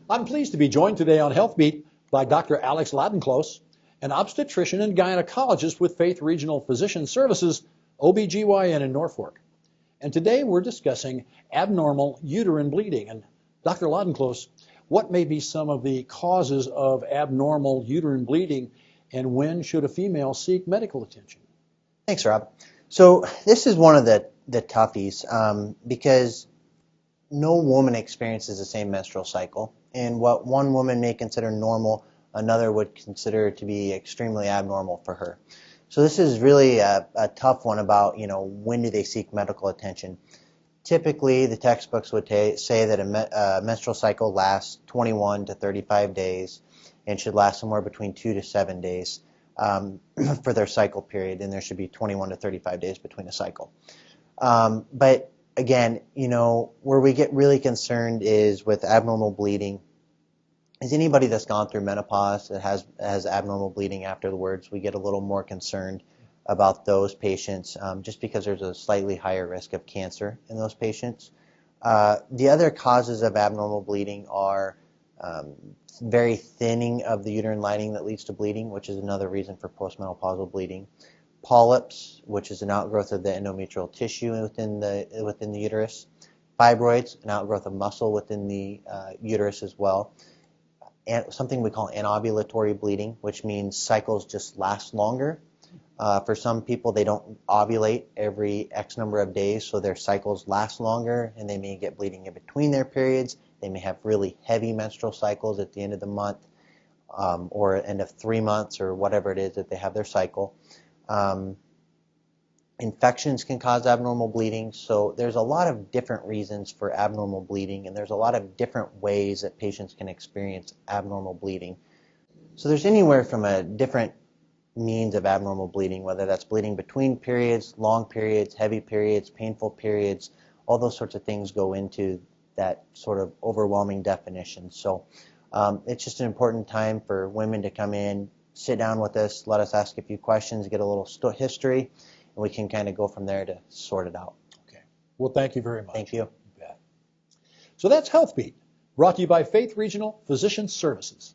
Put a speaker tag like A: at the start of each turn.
A: I'm pleased to be joined today on Health Beat by Dr. Alex Laudenklos, an obstetrician and gynecologist with Faith Regional Physician Services, OBGYN in Norfolk. And today we're discussing abnormal uterine bleeding. And Dr. Laudenklos, what may be some of the causes of abnormal uterine bleeding, and when should a female seek medical attention?
B: Thanks, Rob. So this is one of the toughies because no woman experiences the same menstrual cycle. And what one woman may consider normal, another would consider to be extremely abnormal for her. So this is really a tough one about, when do they seek medical attention. Typically, the textbooks would say that a menstrual cycle lasts 21 to 35 days and should last somewhere between 2 to 7 days for their cycle period, and there should be 21 to 35 days between a cycle. But again, where we get really concerned is with abnormal bleeding. Is anybody that's gone through menopause that has abnormal bleeding afterwards, we get a little more concerned about those patients just because there's a slightly higher risk of cancer in those patients. The other causes of abnormal bleeding are very thinning of the uterine lining that leads to bleeding, which is another reason for postmenopausal bleeding. Polyps, which is an outgrowth of the endometrial tissue within the uterus. Fibroids, an outgrowth of muscle within the uterus as well. And something we call anovulatory bleeding, which means cycles just last longer. For some people, they don't ovulate every X number of days, so their cycles last longer, and they may get bleeding in between their periods. They may have really heavy menstrual cycles at the end of the month or end of 3 months or whatever it is that they have their cycle. Infections can cause abnormal bleeding, so there's a lot of different reasons for abnormal bleeding, and there's a lot of different ways that patients can experience abnormal bleeding. So there's anywhere from a different means of abnormal bleeding, whether that's bleeding between periods, long periods, heavy periods, painful periods, all those sorts of things go into that sort of overwhelming definition. So it's just an important time for women to come in, sit down with us, let us ask a few questions, get a little history, and we can kind of go from there to sort it out.
A: Okay. Well, thank you very much.
B: Thank you.
A: You bet. So that's Health Beat, brought to you by Faith Regional Physician Services.